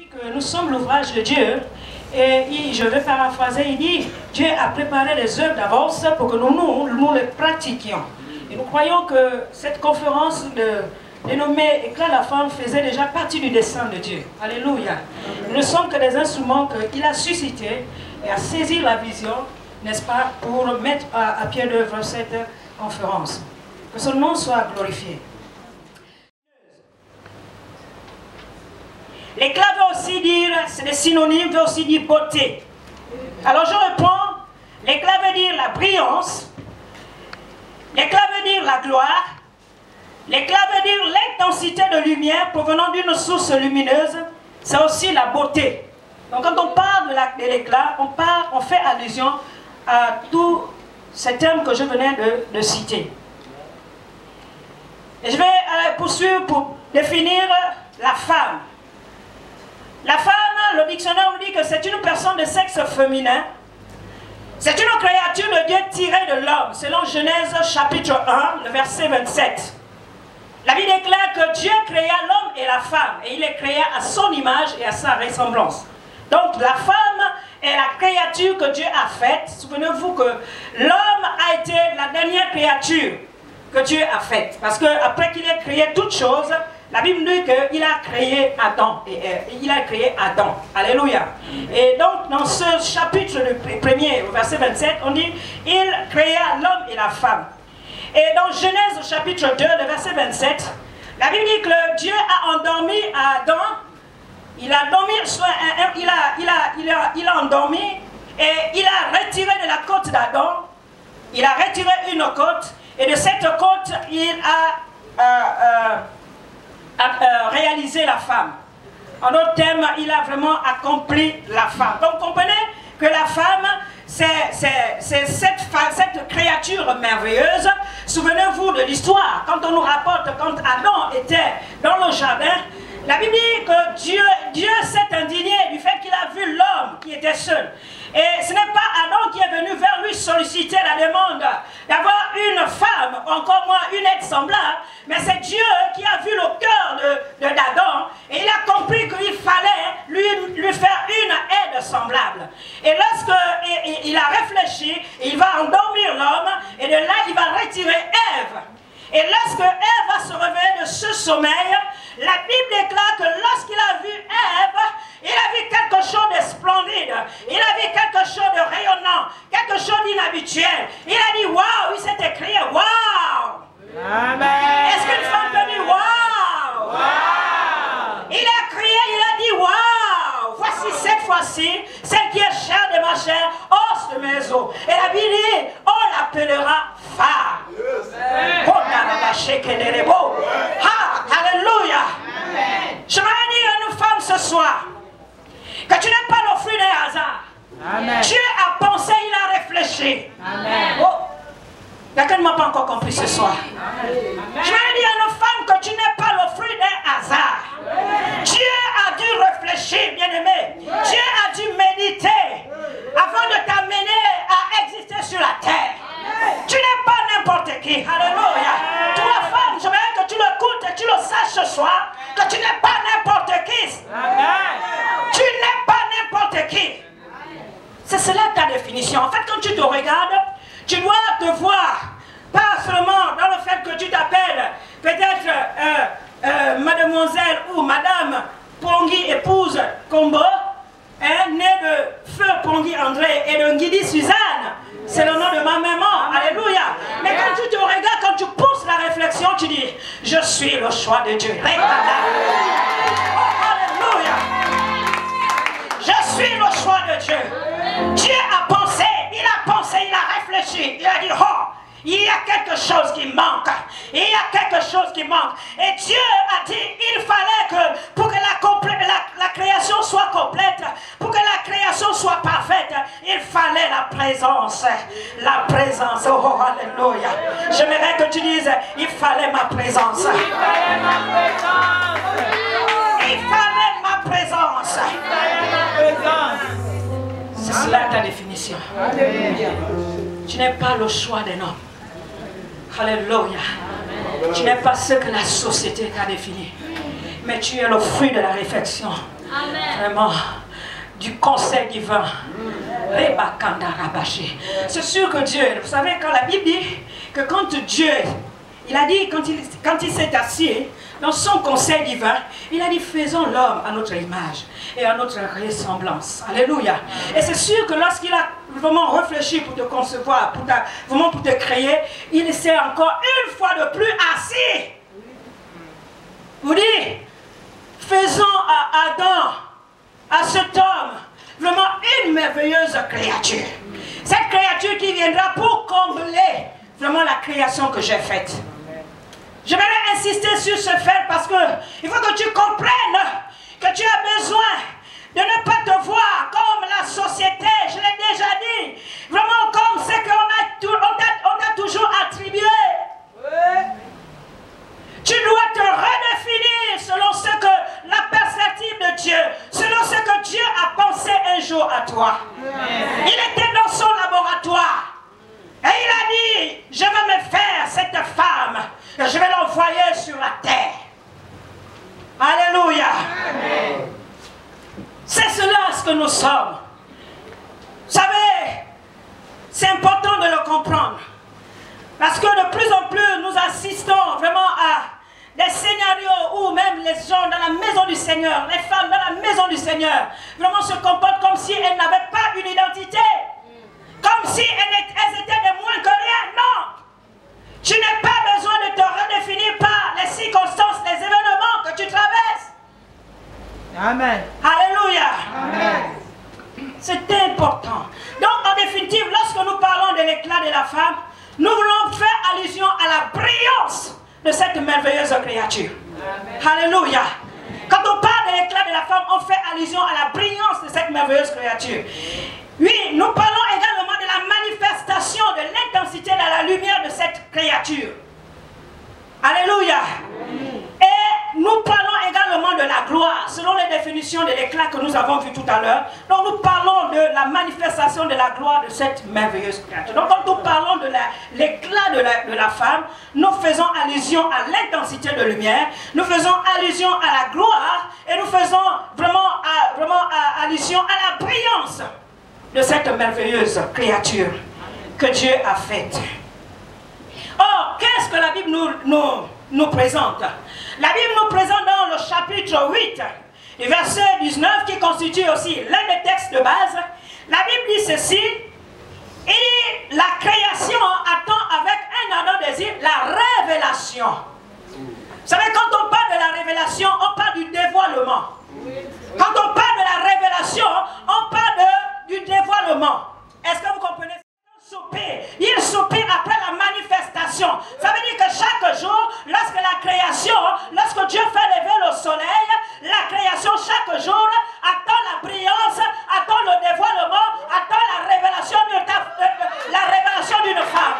Que nous sommes l'ouvrage de Dieu et je vais paraphraser, il dit Dieu a préparé les œuvres d'avance pour que nous les pratiquions. Et nous croyons que cette conférence dénommée Éclat de la femme faisait déjà partie du dessein de Dieu. Alléluia. Nous ne sommes que des instruments qu'il a suscités et a saisi la vision, n'est-ce pas, pour mettre à pied d'œuvre cette conférence. Que son nom soit glorifié. L'éclat veut aussi dire, c'est des synonymes, veut aussi dire beauté. Alors je reprends, l'éclat veut dire la brillance, l'éclat veut dire la gloire, l'éclat veut dire l'intensité de lumière provenant d'une source lumineuse, c'est aussi la beauté. Donc quand on parle de l'éclat, on fait allusion à tous ces termes que je venais de citer. Et je vais poursuivre pour définir la femme. La femme, le dictionnaire nous dit que c'est une personne de sexe féminin. C'est une créature de Dieu tirée de l'homme, selon Genèse chapitre 1, le verset 27. La Bible déclare que Dieu créa l'homme et la femme, et il les créa à son image et à sa ressemblance. Donc la femme est la créature que Dieu a faite. Souvenez-vous que l'homme a été la dernière créature que Dieu a faite. Parce qu'après qu'il ait créé toutes choses, la Bible dit qu'il a créé Adam. Il a créé Adam. Alléluia. Et donc, dans ce chapitre premier, au verset 27, on dit il créa l'homme et la femme. Et dans Genèse chapitre 2, le verset 27, la Bible dit que Dieu a endormi Adam. Il a dormi, il a endormi et il a retiré de la côte d'Adam. Il a retiré une côte et de cette côte, il a réaliser la femme. En d'autres termes, il a vraiment accompli la femme. Donc, vous comprenez que la femme, c'est cette créature merveilleuse. Souvenez-vous de l'histoire. Quand on nous rapporte, quand Adam était dans le jardin, la Bible dit que Dieu s'est indigné du fait qu'il a vu l'homme qui était seul. Et ce n'est pas Adam qui est venu vers lui solliciter la demande d'avoir une femme, encore moins une aide semblable, mais c'est Dieu qui a vu le cœur d'Adam et il a compris qu'il fallait lui faire une aide semblable. Et lorsqu'il a réfléchi, il va endormir l'homme et de là il va retirer Ève. Et lorsque Ève va se réveiller de ce sommeil, la Bible déclare que lorsqu'il a vu Ève, il a vu quelque chose de splendide, il a vu quelque chose de rayonnant, quelque chose d'inhabituel. Il a dit waouh, il s'est écrit waouh. Est-ce qu'une femme peut dire waouh? Il a crié, il a dit waouh. Voici cette fois-ci, celle qui est chair de ma chair, os de mes os. Et la Bible dit, on l'appellera femme. Alléluia. Je voudrais dire à une femme ce soir que tu n'es pas le fruit d'un hasard. Amen. Dieu a pensé, il a réfléchi. Amen. Oh, quelqu'un ne m'a pas encore compris ce soir. Amen. Je voudrais dire à une femme que tu n'es pas le fruit d'un hasard. Amen. Dieu a dû réfléchir, bien-aimé. Dieu a dû méditer avant de t'amener à exister sur la terre. Tu n'es pas n'importe qui. Alléluia. Toi, femme, je voudrais que tu l'écoutes et tu le saches ce soir que tu n'es pas n'importe qui. Amen. Tu n'es pas n'importe qui. C'est cela ta définition. En fait, quand tu te regardes, tu dois te voir, pas seulement dans le fait que tu t'appelles peut-être mademoiselle ou madame Pongui épouse Combo, née de feu Pongui André et de Nguidi Suzanne. C'est le nom de ma maman. Alléluia. Mais quand tu te regardes, quand tu pousses la réflexion, tu dis, je suis le choix de Dieu. Oh, alléluia. Je suis le choix de Dieu. Dieu a pensé, il a réfléchi, il a dit, oh, il y a quelque chose qui manque. Il y a quelque chose qui manque. Et Dieu a dit, il fallait que pour que la création soit complète, pour que la création soit parfaite, il fallait la présence. La présence. Oh, alléluia. J'aimerais que tu dises, il fallait ma présence. Il fallait ma présence. Il fallait ma présence. Il fallait ma présence. C'est cela ta définition. Alléluia. Tu n'es pas le choix d'un homme. Alléluia. Tu n'es pas ce que la société t'a défini. mais tu es le fruit de la réflexion. Amen. Vraiment, du conseil divin. C'est sûr que Dieu, vous savez, quand la Bible dit que quand Dieu, il a dit, quand il s'est assis dans son conseil divin, il a dit, faisons l'homme à notre image et à notre ressemblance. Alléluia. Et c'est sûr que lorsqu'il a vraiment réfléchi pour te concevoir, vraiment pour te créer, il s'est encore une fois de plus assis. Vous dites, faisons à Adam, à cet homme, vraiment une merveilleuse créature. Cette créature qui viendra pour combler vraiment la création que j'ai faite. Je vais insister sur ce fait parce que il faut que tu comprennes que tu as besoin de ne pas te voir comme la société, je l'ai déjà dit, vraiment comme ce qu'on t'a toujours attribué. Tu dois te redéfinir selon ce que la perspective de Dieu, selon ce que Dieu a pensé un jour à toi. Il était dans son laboratoire et il a dit, je vais me faire cette femme et je vais l'envoyer sur la terre. Alléluia. C'est cela ce que nous sommes. Vous savez, c'est important de le comprendre. Parce que de plus en plus, nous assistons vraiment à des scénarios où même les gens dans la maison du Seigneur, les femmes dans la maison du Seigneur, vraiment se comportent comme si elles n'avaient pas une identité. Comme si elles étaient de moins que rien. Non! Tu n'as pas besoin de te redéfinir par les circonstances, les événements que tu traverses. Amen. Alléluia. Amen. C'est important. Donc, en définitive, lorsque nous parlons de l'éclat de la femme, nous voulons faire allusion à la brillance de cette merveilleuse créature. Amen. Alléluia. Quand on parle de l'éclat de la femme, on fait allusion à la brillance de cette merveilleuse créature. Oui, nous parlons également de la manifestation de l'intensité de la lumière de cette créature. Alléluia. Et nous parlons également de la gloire, selon les définitions de l'éclat que nous avons vu tout à l'heure. Donc nous parlons de la manifestation de la gloire de cette merveilleuse créature. Donc quand nous parlons de l'éclat de la femme, nous faisons allusion à l'intensité de lumière, nous faisons allusion à la gloire et nous faisons vraiment allusion à la brillance de cette merveilleuse créature que Dieu a faite. Or, qu'est-ce que la Bible nous présente? La Bible nous présente dans le chapitre 8, le verset 19, qui constitue aussi l'un des textes de base. La Bible dit ceci, et la création attend avec un ardent désir la révélation. Vous savez, quand on parle de la révélation, on parle du dévoilement. Quand on parle de la révélation, on parle du dévoilement. Est-ce que vous comprenez? Il soupire après la manifestation. Ça veut dire que chaque jour, lorsque la création, lorsque Dieu fait lever le soleil, la création chaque jour attend la brillance, attend le dévoilement, attend la révélation d'une femme.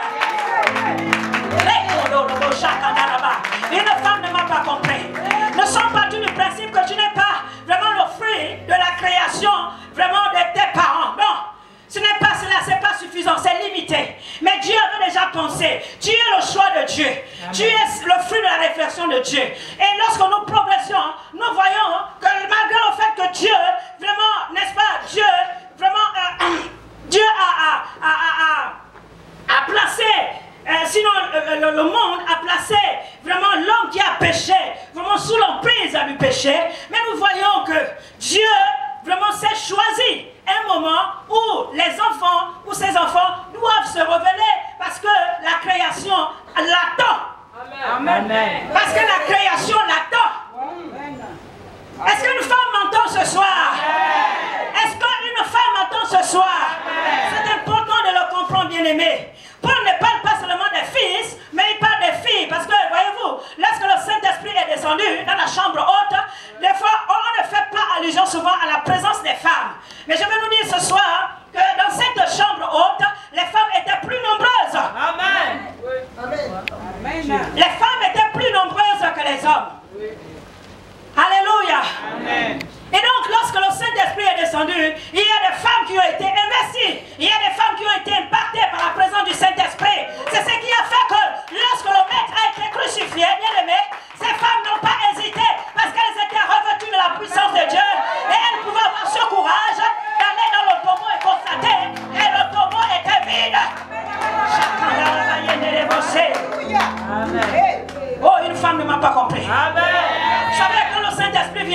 Une femme ne m'a pas compris. Nous sommes partis du principe que tu n'es pas vraiment le fruit de la création, vraiment de tes parents. Non. Ce n'est pas cela, c'est pas suffisant, c'est limité. Mais Dieu avait déjà pensé. Tu es le choix de Dieu. Amen. Tu es le fruit de la réflexion de Dieu. Et lorsque nous progressons, nous voyons que malgré le fait que Dieu, vraiment, n'est-ce pas, Dieu, vraiment, Dieu a placé, sinon le monde a placé vraiment l'homme qui a péché, vraiment sous l'emprise du péché. Mais nous voyons que Dieu, vraiment, s'est choisi un moment où les enfants, où ces enfants doivent se révéler parce que la création l'attend. Amen. Parce que la création l'attend. Est-ce qu'une femme m'entend ce soir? Est-ce qu'une femme m'entend ce soir? C'est important de le comprendre, bien-aimé. Paul ne parle pas seulement des fils, mais il parle des filles. Parce que, voyez-vous, lorsque le Saint-Esprit est descendu dans la chambre haute, des fois, on ne fait pas allusion souvent à la présence des femmes. Mais je vais nous dire ce soir que dans cette chambre haute, les femmes étaient plus nombreuses. Amen. Amen. Les femmes étaient plus nombreuses que les hommes. Alléluia. Amen. Et donc, lorsque le Saint-Esprit est descendu, il y a des femmes qui ont été investies. Il y a des femmes qui ont été impactées par la présence du Saint-Esprit. C'est ce qui a fait que lorsque le Maître a été crucifié, bien aimé, ces femmes n'ont pas hésité parce qu'elles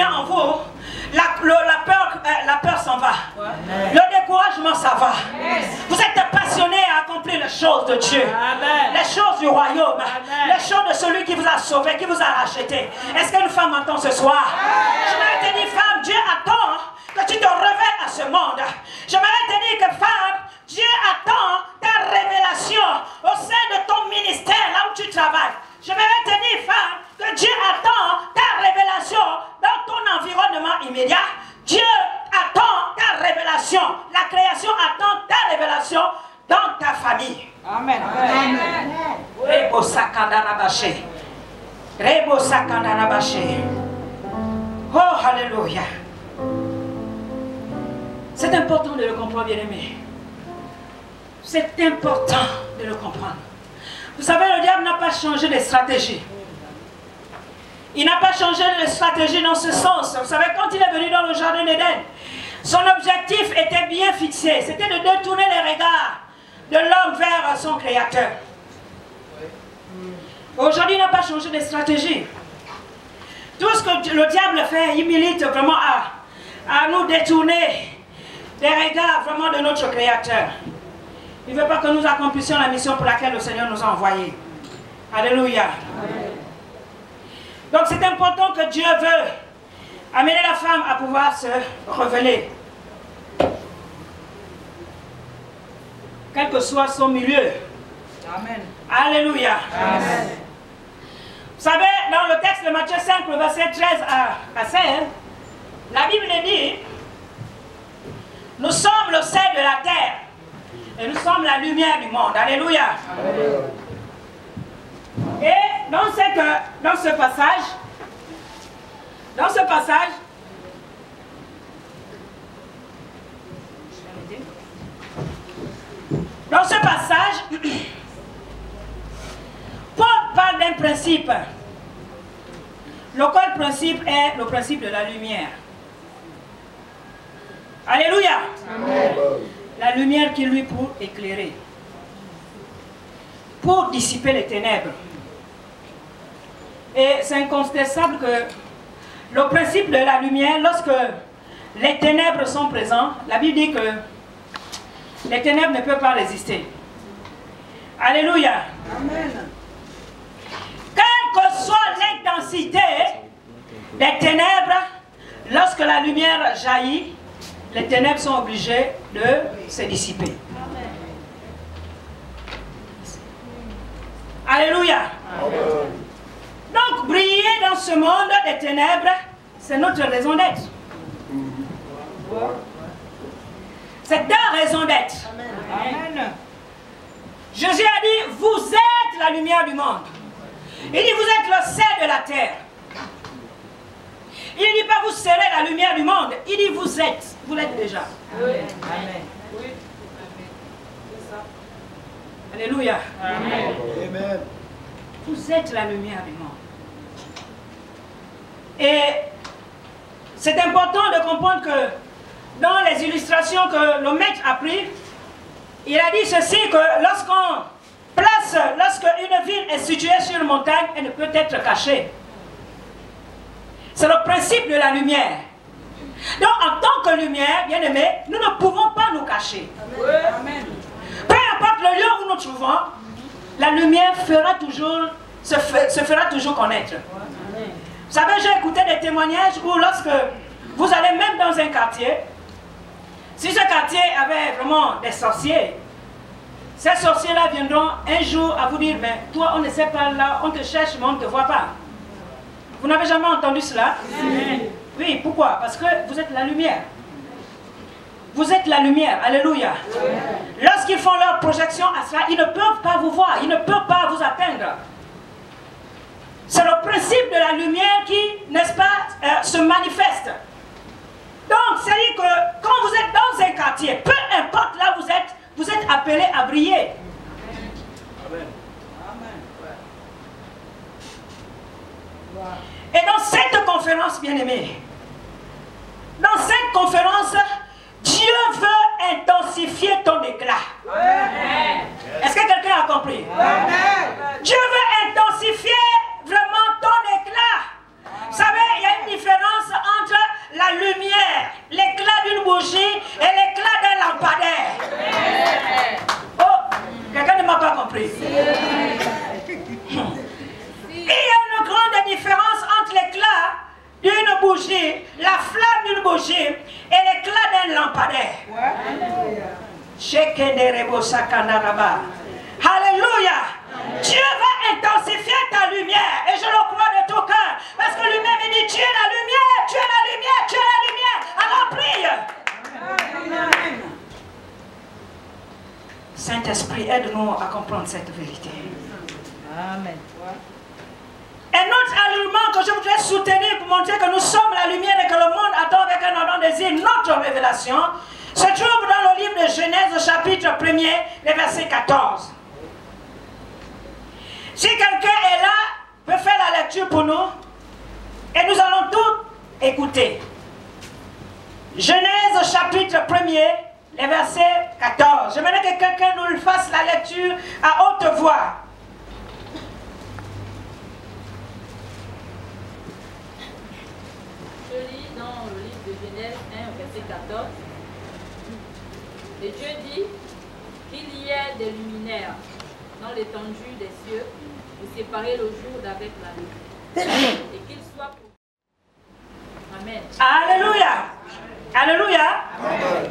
vient en vous, la peur s'en va. Le découragement, ça va. Vous êtes passionnés à accomplir les choses de Dieu. Les choses du royaume. Les choses de celui qui vous a sauvé, qui vous a racheté. Est-ce qu'une femme entend ce soir? Je vais te dire, femme, Dieu attend que tu te révèles à ce monde. J'aimerais te dire que femme, Dieu attend ta révélation au sein de ton ministère, là où tu travailles. J'aimerais te dire, femme, que Dieu attend ta révélation dans ton environnement immédiat. Dieu attend ta révélation. La création attend ta révélation dans ta famille. Amen. Rebo sakandarabaché. Rebo sakandarabaché. Oh, alléluia. C'est important de le comprendre, bien-aimé. C'est important de le comprendre. Vous savez, le diable n'a pas changé de stratégie. Il n'a pas changé de stratégie dans ce sens. Vous savez, quand il est venu dans le jardin d'Éden, son objectif était bien fixé. C'était de détourner les regards de l'homme vers son créateur. Aujourd'hui, il n'a pas changé de stratégie. Tout ce que le diable fait, il milite vraiment à nous détourner des regards vraiment de notre créateur. Il ne veut pas que nous accomplissions la mission pour laquelle le Seigneur nous a envoyés. Alléluia. Donc c'est important que Dieu veut amener la femme à pouvoir se révéler. Quel que soit son milieu. Amen. Alléluia. Amen. Vous savez, dans le texte de Matthieu 5, le verset 13 à 16, la Bible dit, nous sommes le sel de la terre. Et nous sommes la lumière du monde. Alléluia. Amen. Et dans ce passage, Paul parle d'un principe. Le principe est le principe de la lumière. Alléluia. Amen. La lumière qui lui pour éclairer, pour dissiper les ténèbres. Et c'est incontestable que le principe de la lumière, lorsque les ténèbres sont présentes, la Bible dit que les ténèbres ne peuvent pas résister. Alléluia. Amen. Quelle que soit l'intensité des ténèbres, lorsque la lumière jaillit, les ténèbres sont obligées de se dissiper. Amen. Alléluia. Amen. Donc, briller dans ce monde des ténèbres, c'est notre raison d'être. C'est ta raison d'être. Amen. Jésus a dit, vous êtes la lumière du monde. Il dit, vous êtes le sel de la terre. Il ne dit pas, vous serez la lumière du monde. Il dit, vous êtes. Vous l'êtes déjà. Amen. Amen. Oui. Alléluia. Amen. Amen. Vous êtes la lumière du monde. Et c'est important de comprendre que dans les illustrations que le maître a prises, il a dit ceci, que lorsque une ville est située sur une montagne, elle ne peut être cachée. C'est le principe de la lumière. Donc en tant que lumière, bien aimé, nous ne pouvons pas nous cacher. Amen. Peu importe le lieu où nous trouvons, la lumière se fera toujours connaître. Amen. Vous savez, j'ai écouté des témoignages où lorsque vous allez même dans un quartier, si ce quartier avait vraiment des sorciers, ces sorciers-là viendront un jour à vous dire, mais toi on ne sait pas là, on te cherche mais on ne te voit pas. Vous n'avez jamais entendu cela? Amen. Oui, pourquoi? Parce que vous êtes la lumière. Vous êtes la lumière, alléluia. Lorsqu'ils font leur projection à cela, ils ne peuvent pas vous voir, ils ne peuvent pas vous atteindre. C'est le principe de la lumière qui, n'est-ce pas, se manifeste. Donc, c'est-à-dire que quand vous êtes dans un quartier, peu importe là où vous êtes appelé à briller. Amen. Et dans cette conférence, bien-aimés, dans cette conférence, Dieu veut intensifier ton éclat. Est-ce que quelqu'un a compris? Amen. Dieu veut intensifier vraiment ton éclat. Vous savez, il y a une différence bougie, la flamme d'une bougie et l'éclat d'un lampadaire. Alléluia. Dieu va intensifier ta lumière et je le crois de tout cœur parce que lui-même il dit tu es la lumière, tu es la lumière, tu es la lumière. Alors prie. Saint-Esprit, aide-nous à comprendre cette vérité. Amen. Un autre argument que je voudrais soutenir pour montrer que nous sommes la lumière et que le monde attend avec un ardent désir notre révélation se trouve dans le livre de Genèse au chapitre 1er, le verset 14. Si quelqu'un est là, peut faire la lecture pour nous et nous allons tous écouter. Genèse au chapitre 1er, le verset 14. J'aimerais que quelqu'un nous fasse la lecture à haute voix. Je lis dans le livre de Genèse 1, verset 14. Et Dieu dit qu'il y ait des luminaires dans l'étendue des cieux pour séparer le jour d'avec la nuit. Et qu'il soit pour... Amen. Alléluia. Alléluia.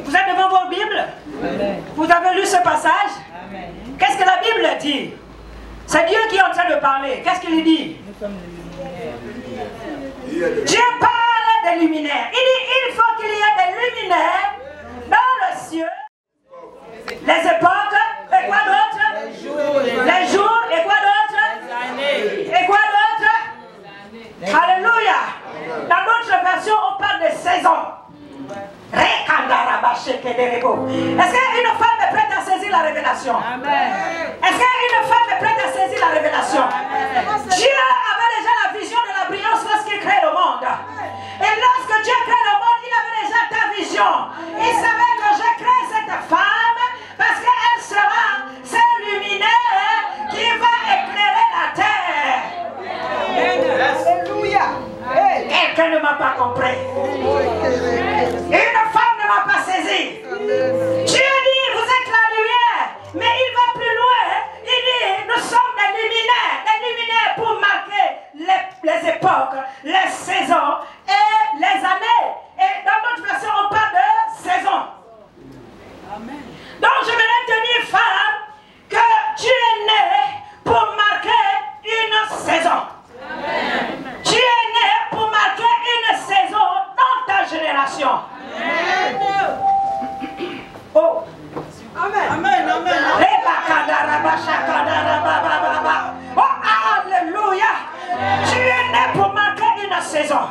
Vous êtes devant vos Bibles? Amen. Vous avez lu ce passage? Amen. Qu'est-ce que la Bible dit? C'est Dieu qui est en train de parler. Qu'est-ce qu'il dit? Nous sommes les luminaires. Dieu parle des luminaires. Il dit il faut qu'il y ait des luminaires dans le ciel. Les époques, et quoi d'autre? Les jours, et quoi d'autre? Et quoi d'autre? Alléluia. Dans d'autres versions, on parle de saisons. Est-ce qu'une femme est prête à saisir la révélation? Est-ce qu'une femme est prête à saisir la révélation? Dieu avait déjà la vision de la brillance lorsqu'il crée le monde. Et lorsque Dieu crée le monde, il avait déjà ta vision. Il savait que je crée cette femme parce qu'elle sera ce luminaire qui va éclairer la terre. Alléluia. Quelqu'un ne m'a pas compris. Une femme ne m'a pas saisi. Dieu dit, vous êtes la lumière, mais il va plus loin. Il dit, nous sommes des luminaires pour marquer les époques, les saisons et les années. Et dans notre version, on parle de saison. Donc je vais tenir femme que tu es né pour marquer une saison. Tu es né pour marquer une saison dans ta génération. Oh. Amen. Amen. Amen. Oh, alléluia. Tu es né pour marquer une saison.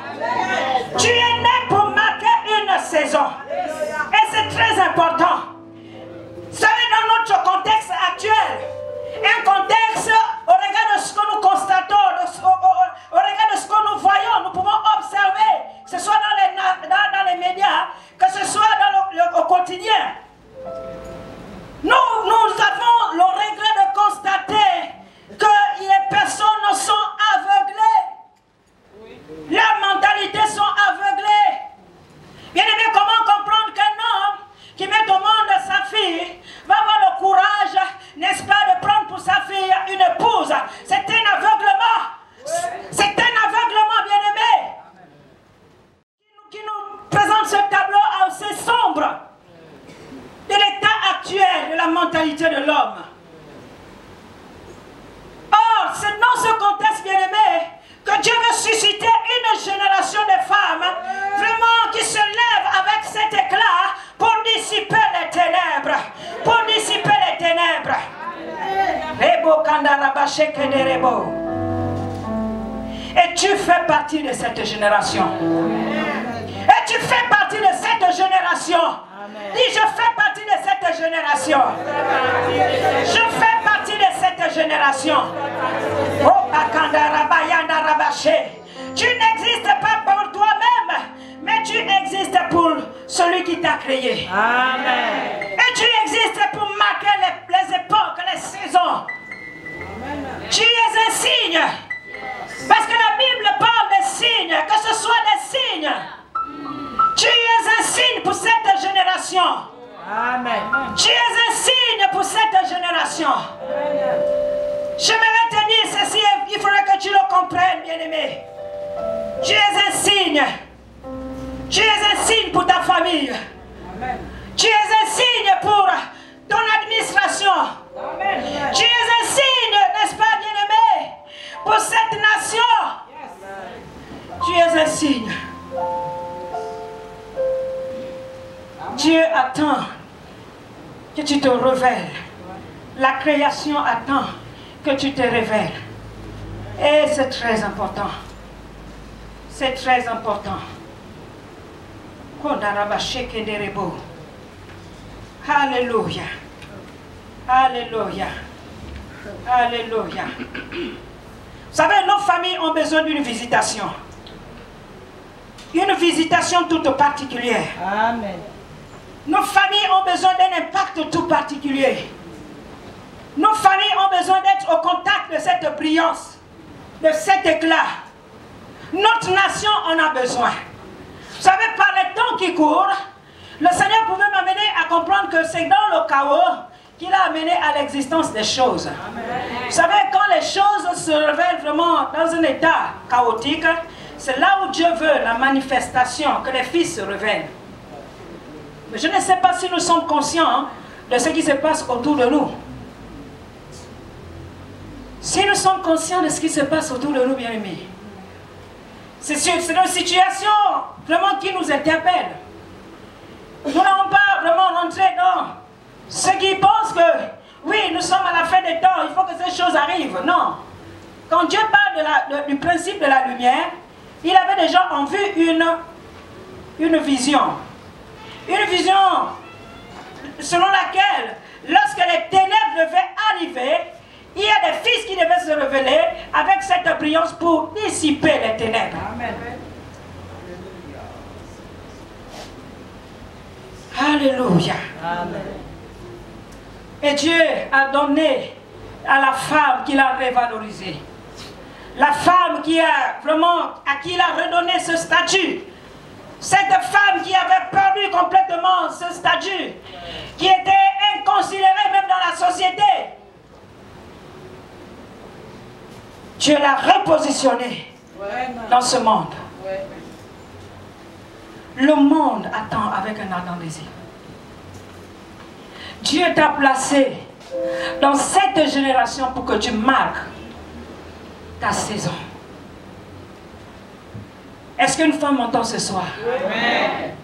Tu es né pour marquer une saison. Et c'est très important. Vous savez, dans notre contexte actuel, un contexte au regard de ce que nous constatons, au regard de ce que nous voyons, nous pouvons observer, que ce soit dans les médias, que ce soit au quotidien. Nous avons le regret de constater que les personnes sont aveuglées. Leurs mentalités sont aveuglées. Bien aimé, comment comprendre qu'un homme qui met au monde sa fille va avoir le courage, n'est-ce pas, de prendre pour sa fille une épouse? C'est un aveuglement. C'est un aveuglement, bien aimé, qui nous présente ce tableau assez sombre de l'état actuel de la mentalité de l'homme. Or, c'est dans ce contexte, bien aimé, que Dieu veut susciter une génération de femmes vraiment qui se lèvent avec cet éclat pour dissiper les ténèbres. Pour dissiper les ténèbres. Et tu fais partie de cette génération. Et tu fais partie de cette génération. Dis, je fais partie de cette génération. Je fais partie de cette génération. Oh, tu n'existes pas pour toi-même, mais tu existes pour celui qui t'a créé. Amen. Et tu existes pour marquer les époques, les saisons. Tu es un signe. Parce que la Bible parle de signes, que ce soit des signes. Tu es un signe pour cette génération. Amen. Tu es un signe pour cette génération. J'aimerais te dire ceci, il faudrait que tu le comprennes, bien-aimé. Tu es un signe Dieu attend que tu te révèles. La création attend que tu te révèles. Et c'est très important. C'est très important. Alléluia. Alléluia. Alléluia. Vous savez, nos familles ont besoin d'une visitation. Une visitation toute particulière. Amen. Nos familles ont besoin d'un impact tout particulier. Nos familles ont besoin d'être au contact de cette brillance, de cet éclat. Notre nation en a besoin. Vous savez, par les temps qui courent, le Seigneur pouvait m'amener à comprendre que c'est dans le chaos qu'il a amené à l'existence des choses. Amen. Vous savez, quand les choses se révèlent vraiment dans un état chaotique, c'est là où Dieu veut la manifestation, que les fils se révèlent. Mais je ne sais pas si nous sommes conscients de ce qui se passe autour de nous. Si nous sommes conscients de ce qui se passe autour de nous, bien-aimés, c'est une situation vraiment qui nous interpelle. Nous n'allons pas vraiment rentrer dans ceux qui pensent que, oui, nous sommes à la fin des temps, il faut que ces choses arrivent. Non. Quand Dieu parle du principe de la lumière, il avait déjà en vue une vision. Une vision selon laquelle, lorsque les ténèbres devaient arriver, il y a des fils qui devaient se révéler avec cette brillance pour dissiper les ténèbres. Amen. Alléluia. Amen. Et Dieu a donné à la femme qu'il a révalorisée. La femme qui a vraiment, à qui il a redonné ce statut. Cette femme qui avait perdu complètement ce statut, qui était inconsidérée même dans la société. Dieu l'a repositionnée dans ce monde. Le monde attend avec un ardent désir. Dieu t'a placé dans cette génération pour que tu marques ta saison. Est-ce qu'une femme m'entend ce soir? Amen.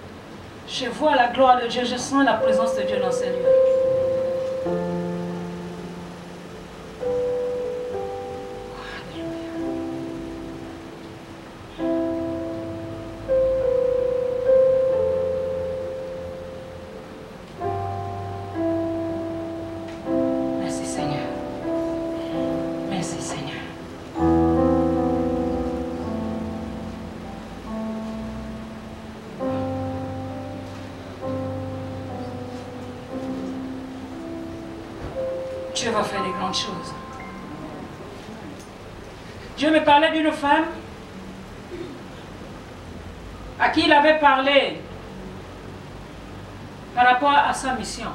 Je vois la gloire de Dieu, je sens la présence de Dieu dans ces lieux. Merci Seigneur. Merci Seigneur. Dieu va faire des grandes choses. Dieu me parlait d'une femme à qui il avait parlé par rapport à sa mission.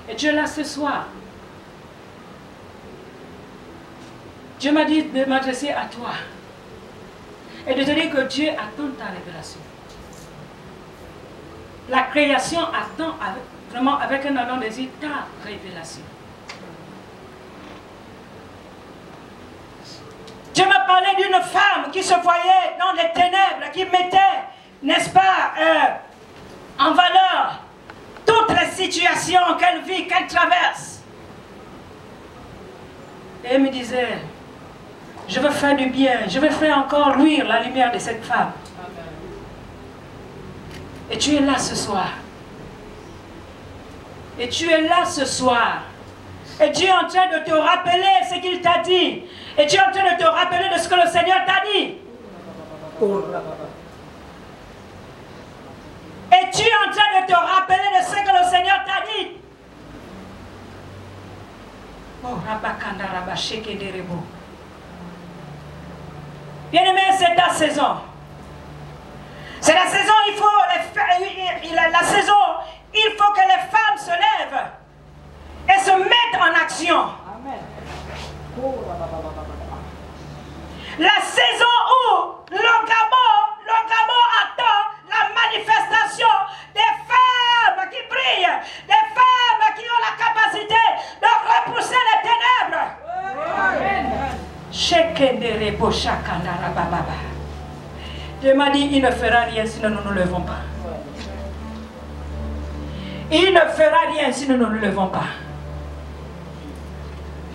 Et Dieu là ce soir, Dieu m'a dit de m'adresser à toi et de te dire que Dieu attend ta révélation. La création attend vraiment avec un ardent désir ta révélation. Dieu m'a parlé d'une femme qui se voyait dans les ténèbres, qui mettait, n'est-ce pas, en valeur toutes les situations qu'elle vit, qu'elle traverse. Et elle me disait, je veux faire du bien, je veux faire encore luire la lumière de cette femme. Et tu es là ce soir. Et tu es là ce soir. Et Dieu est en train de te rappeler ce qu'il t'a dit. Et Dieu est en train de te rappeler de ce que le Seigneur t'a dit. Et tu es en train de te rappeler de ce que le Seigneur t'a dit. Oh, Rabakanda Rabasheke Derebo. Bien-aimé, c'est ta saison. C'est la saison, il faut que les femmes se lèvent et se mettent en action. Amen. La saison où le Gabon attend la manifestation des femmes qui brillent, des femmes qui ont la capacité de repousser les ténèbres. Dieu m'a dit, il ne fera rien si nous ne nous levons pas. Il ne fera rien si nous ne nous levons pas.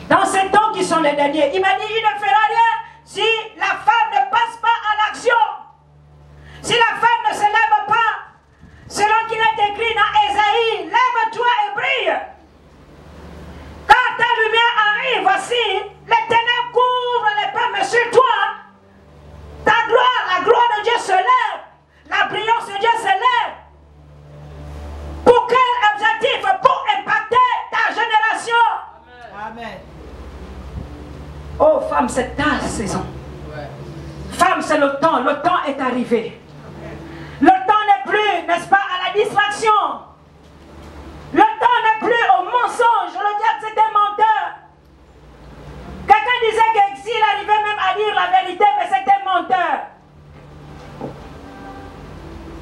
Dans ces temps qui sont les derniers, il m'a dit, il ne fera rien si la femme ne passe pas à l'action. Si la femme ne se lève pas, selon qu'il est écrit dans Ésaïe, lève-toi et brille. Quand ta lumière arrive, voici, les ténèbres couvrent les pommes sur toi. Ta gloire, la gloire de Dieu se lève. La brillance de Dieu se lève. Pour quel objectif? Pour impacter ta génération. Amen. Oh femme, c'est ta saison. Femme, c'est le temps est arrivé. Le temps n'est plus, n'est-ce pas, à la distraction. Le temps n'est plus au mensonge. Le diable, c'est un menteur. Quelqu'un disait que s'il arrivait même à dire la vérité, mais c'est un menteur.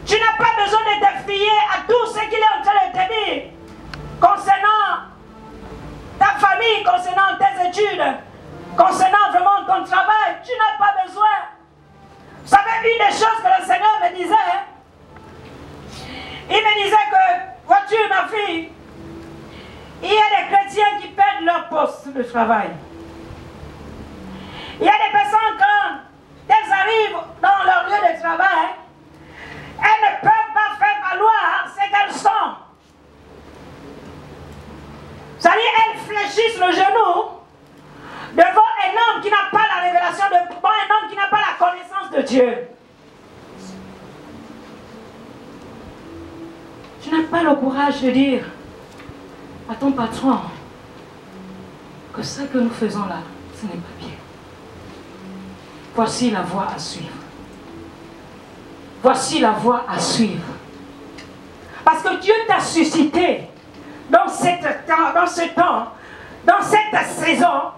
Tu n'as pas besoin de te fier à tout ce qu'il est en train de te dire concernant ta famille, concernant tes études, concernant vraiment ton travail. Tu n'as pas besoin. Vous savez, une des choses que le Seigneur me disait, il me disait que, vois-tu ma fille, il y a des chrétiens qui perdent leur poste de travail. Il y a des personnes quand elles arrivent dans leur lieu de travail, elles ne peuvent pas faire valoir ce qu'elles sont. C'est-à-dire, elles fléchissent le genou devant un homme qui n'a pas la révélation, devant un homme qui n'a pas la connaissance de Dieu. Tu n'as pas le courage de dire à ton patron que ce que nous faisons là, ce n'est pas bien. Voici la voie à suivre. Voici la voie à suivre. Parce que Dieu t'a suscité dans ce temps, dans cette saison,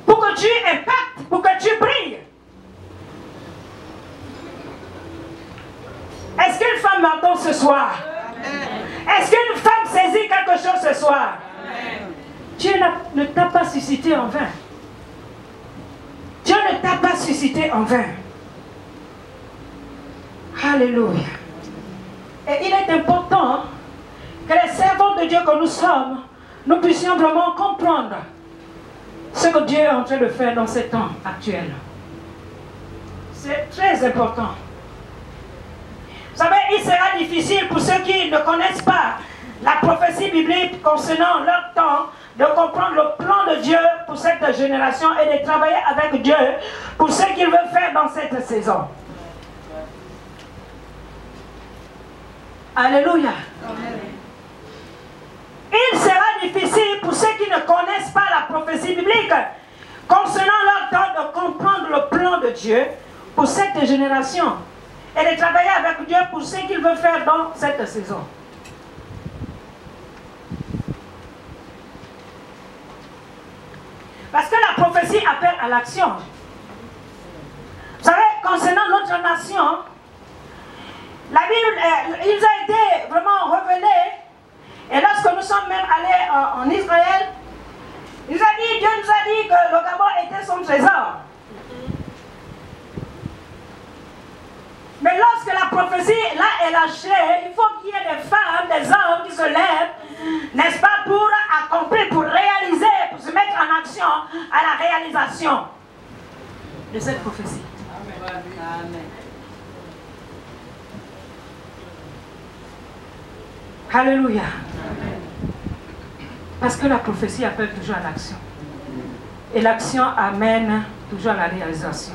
pour que tu impactes, pour que tu brilles. Est-ce qu'une femme m'entend ce soir? Est-ce qu'une femme saisit quelque chose ce soir? Dieu ne t'a pas suscité en vain. Dieu ne t'a pas suscité en vain. Alléluia. Et il est important que les servants de Dieu que nous sommes, nous puissions vraiment comprendre ce que Dieu est en train de faire dans ces temps actuels. C'est très important. Vous savez, il sera difficile pour ceux qui ne connaissent pas la prophétie biblique concernant leur temps de comprendre le plan de Dieu pour cette génération et de travailler avec Dieu pour ce qu'il veut faire dans cette saison. Alléluia. Amen. Il sera difficile pour ceux qui ne connaissent pas la prophétie biblique concernant leur temps de comprendre le plan de Dieu pour cette génération et de travailler avec Dieu pour ce qu'il veut faire dans cette saison. Parce que la prophétie appelle à l'action. Vous savez, concernant notre nation, la Bible, il a été vraiment révélé. Et lorsque nous sommes même allés en Israël, Dieu nous a dit que le Gabon était son trésor. Mais lorsque la prophétie là est lâchée, il faut qu'il y ait des femmes, des hommes qui se lèvent, n'est-ce pas, pour accomplir, pour réaliser, pour se mettre en action à la réalisation de cette prophétie. Amen. Amen. Alléluia. Amen. Parce que la prophétie appelle toujours à l'action. Et l'action amène toujours à la réalisation.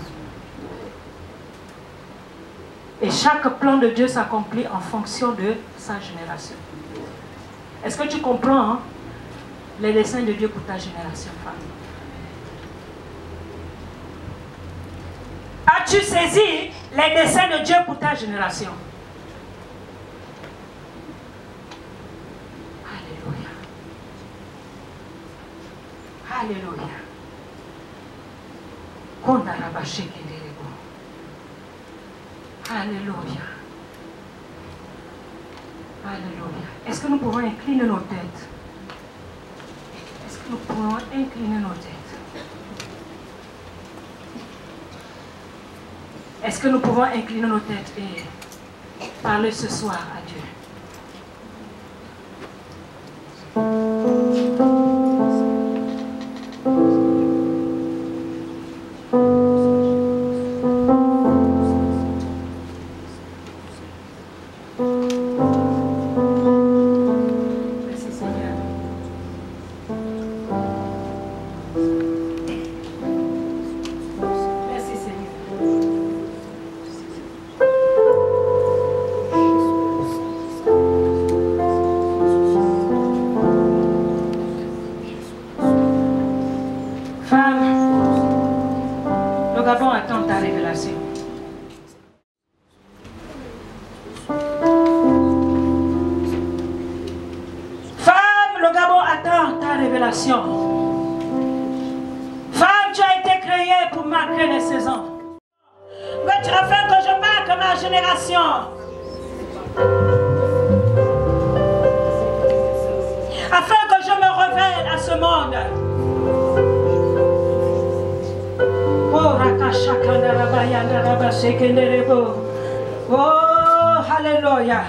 Et chaque plan de Dieu s'accomplit en fonction de sa génération. Est-ce que tu comprends les desseins de Dieu pour ta génération, femme? As-tu saisi les desseins de Dieu pour ta génération? Alléluia. Alléluia. Alléluia. Alléluia. Est-ce que nous pouvons incliner nos têtes? Est-ce que nous pouvons incliner nos têtes? Est-ce que nous pouvons incliner nos têtes et parler ce soir à Dieu? Merci Seigneur. Merci Seigneur. Femme, le Gabon attend ta révélation. Femme, le Gabon attend ta révélation. Femme, tu as été créée pour marquer les saisons. Afin que je marque ma génération. Afin que je me révèle à ce monde. Oh, alléluia.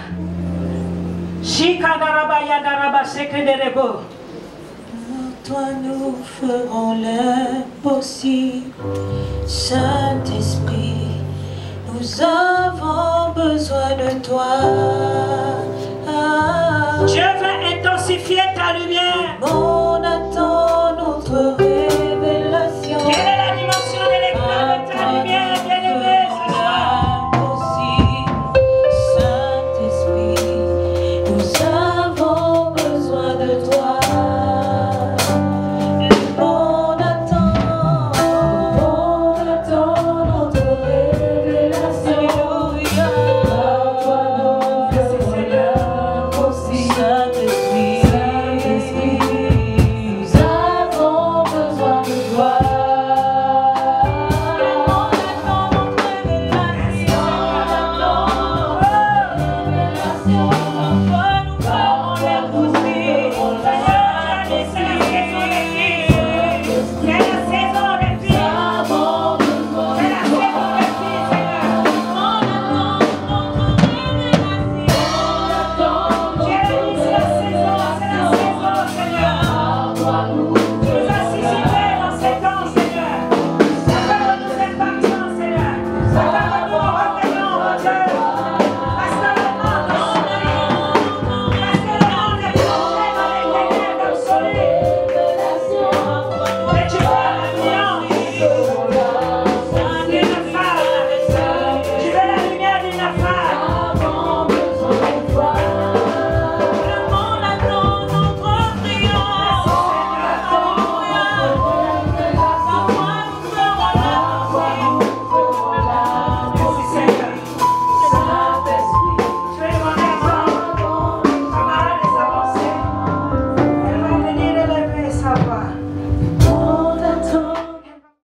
Toi nous ferons l'impossible, Saint-Esprit, nous avons besoin de toi. Dieu veut intensifier ta lumière.